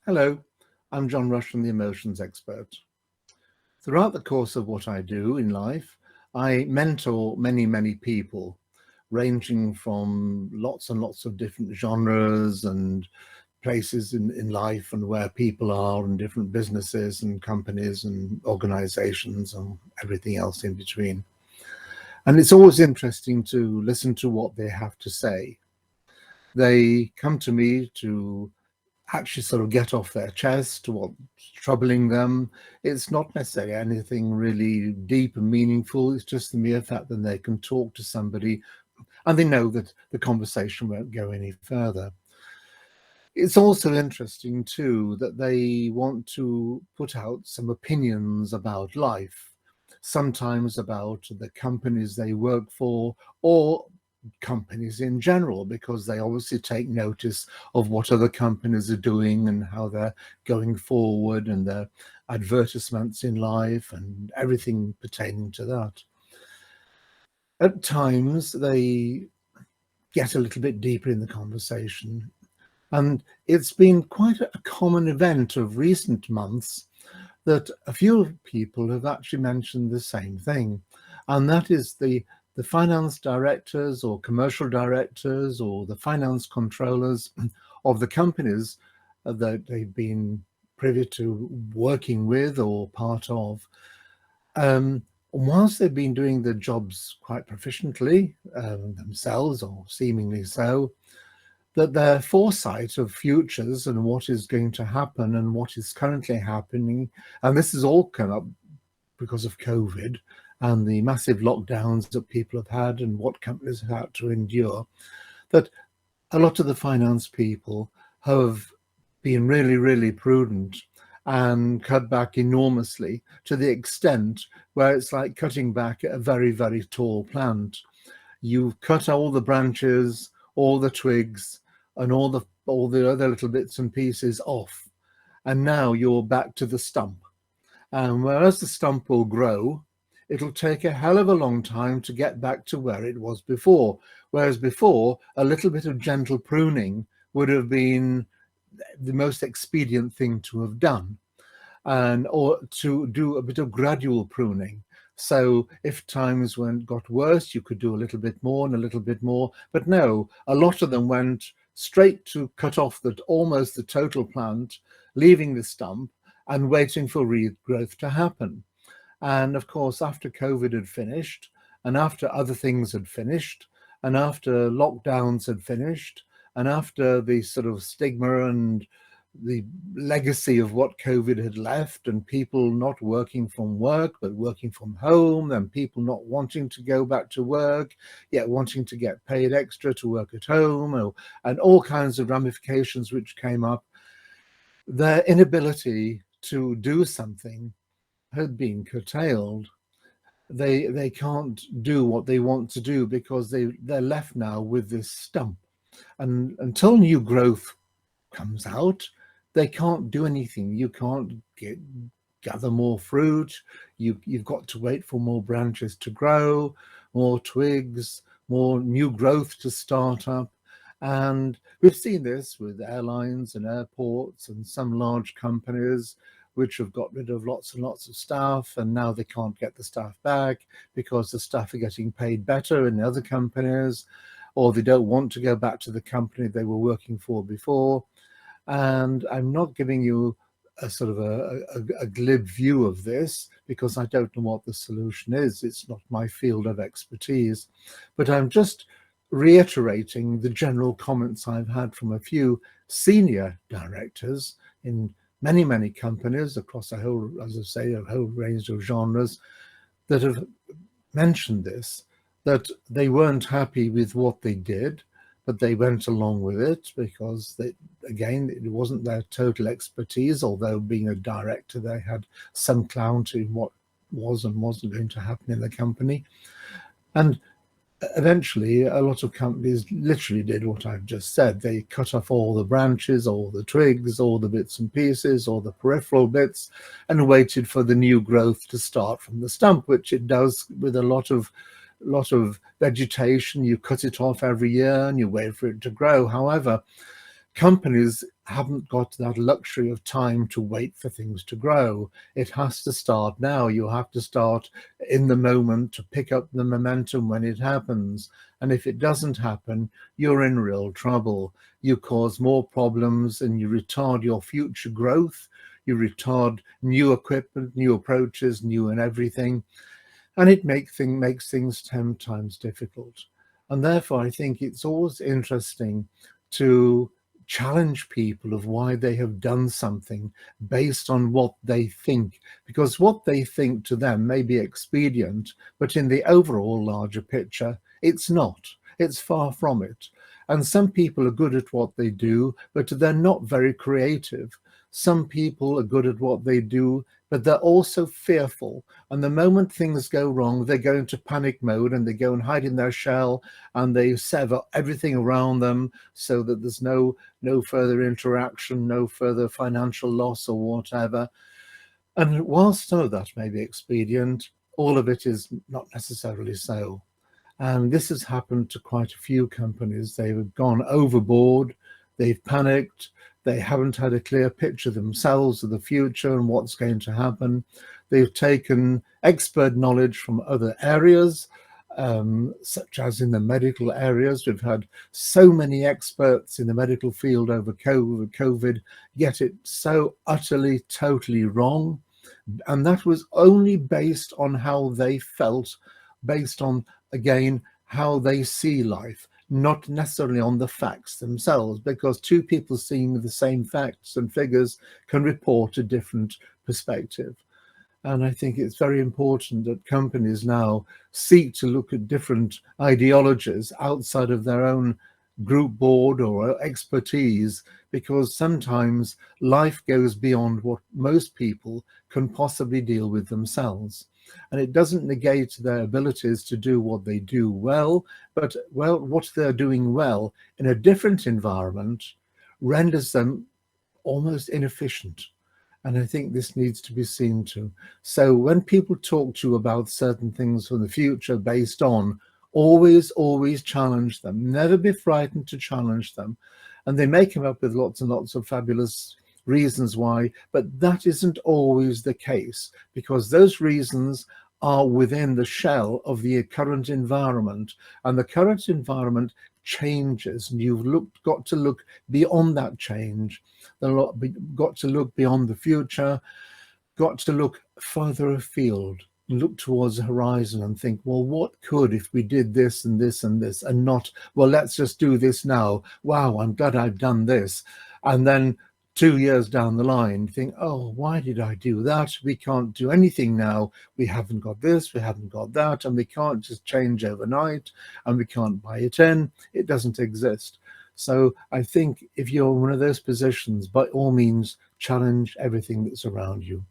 Hello, I'm John Rushton, the Emotions Expert. Throughout the course of what I do in life, I mentor many people, ranging from lots and lots of different genres and places in life and where people are and different businesses and companies and organizations and everything else in between. And it's always interesting to listen to what they have to say. They come to me to actually sort of get off their chest what's troubling them. It's not necessarily anything really deep and meaningful. It's just the mere fact that they can talk to somebody and they know that the conversation won't go any further. It's also interesting too that they want to put out some opinions about life, sometimes about the companies they work for or companies in general, because they obviously take notice of what other companies are doing and how they're going forward and their advertisements in life and everything pertaining to that. At times they get a little bit deeper in the conversation, and it's been quite a common event of recent months that a few people have actually mentioned the same thing, and that is the finance directors or commercial directors or the finance controllers of the companies that they've been privy to working with or part of. Whilst they've been doing their jobs quite proficiently themselves, or seemingly so, that their foresight of futures and what is going to happen and what is currently happening, and this has all come up because of COVID and the massive lockdowns that people have had and what companies have had to endure, that a lot of the finance people have been really prudent and cut back enormously, to the extent where it's like cutting back a very tall plant. You've cut all the branches, all the twigs, and all the other little bits and pieces off, and now you're back to the stump. And whereas the stump will grow, it'll take a hell of a long time to get back to where it was before. Whereas before, a little bit of gentle pruning would have been the most expedient thing to have done, and or to do a bit of gradual pruning. So if times got worse, you could do a little bit more and a little bit more. But no, a lot of them went straight to cut off almost the total plant, leaving the stump and waiting for regrowth to happen. And of course, after COVID had finished, and after other things had finished, and after lockdowns had finished, and after the sort of stigma and the legacy of what COVID had left, and people not working from work but working from home, and people not wanting to go back to work yet wanting to get paid extra to work at home, and all kinds of ramifications which came up, their inability to do something had been curtailed. They can't do what they want to do because they're left now with this stump, and until new growth comes out, they can't do anything. You can't gather more fruit. You've got to wait for more branches to grow, more twigs, more new growth to start up. And we've seen this with airlines and airports and some large companies which have got rid of lots and lots of staff, and now they can't get the staff back because the staff are getting paid better in the other companies, or they don't want to go back to the company they were working for before. And I'm not giving you a sort of a glib view of this because I don't know what the solution is. It's not my field of expertise, but I'm just reiterating the general comments I've had from a few senior directors in many companies across a whole, as I say, a whole range of genres that have mentioned this, that they weren't happy with what they did, but they went along with it because again, it wasn't their total expertise, although being a director, they had some clout in what was and wasn't going to happen in the company. And eventually, a lot of companies literally did what I've just said. They cut off all the branches, all the twigs, all the bits and pieces, all the peripheral bits, and waited for the new growth to start from the stump, which it does with a lot of vegetation. You cut it off every year and you wait for it to grow. However, companies haven't got that luxury of time to wait for things to grow. It has to start now. You have to start in the moment to pick up the momentum when it happens. And if it doesn't happen, you're in real trouble. You cause more problems and you retard your future growth. You retard new equipment, new approaches, new and everything. And it makes things 10 times difficult. And therefore, I think it's always interesting to challenge people of why they have done something based on what they think, because what they think to them may be expedient, but in the overall larger picture, it's not. It's far from it. And some people are good at what they do, but they're not very creative. Some people are good at what they do, but they're also fearful. And the moment things go wrong, they go into panic mode and they go and hide in their shell and they sever everything around them so that there's no further interaction, no further financial loss or whatever. And whilst some of that may be expedient, all of it is not necessarily so. And this has happened to quite a few companies. They've gone overboard, they've panicked, they haven't had a clear picture themselves of the future and what's going to happen. They've taken expert knowledge from other areas, such as in the medical areas. We've had so many experts in the medical field over COVID get it so utterly, totally wrong. And that was only based on how they felt, based on, again, how they see life, not necessarily on the facts themselves, because two people seeing the same facts and figures can report a different perspective. And I think it's very important that companies now seek to look at different ideologies outside of their own group board or expertise, because sometimes life goes beyond what most people can possibly deal with themselves. And it doesn't negate their abilities to do what they do well, but what they're doing well in a different environment renders them almost inefficient. And I think this needs to be seen to. So when people talk to you about certain things for the future based on, always challenge them. Never be frightened to challenge them. And they may come up with lots and lots of fabulous reasons why, but that isn't always the case, because those reasons are within the shell of the current environment, and the current environment changes, and got to look beyond that change. Got to look beyond the future, got to look further afield, look towards the horizon and think, well, what could if we did this and this and this, and not, well, let's just do this now. Wow, I'm glad I've done this. And then 2 years down the line, think, oh, why did I do that? We can't do anything now. We haven't got this, we haven't got that, and we can't just change overnight, and we can't buy it in. It doesn't exist. So I think if you're in one of those positions, by all means, challenge everything that's around you.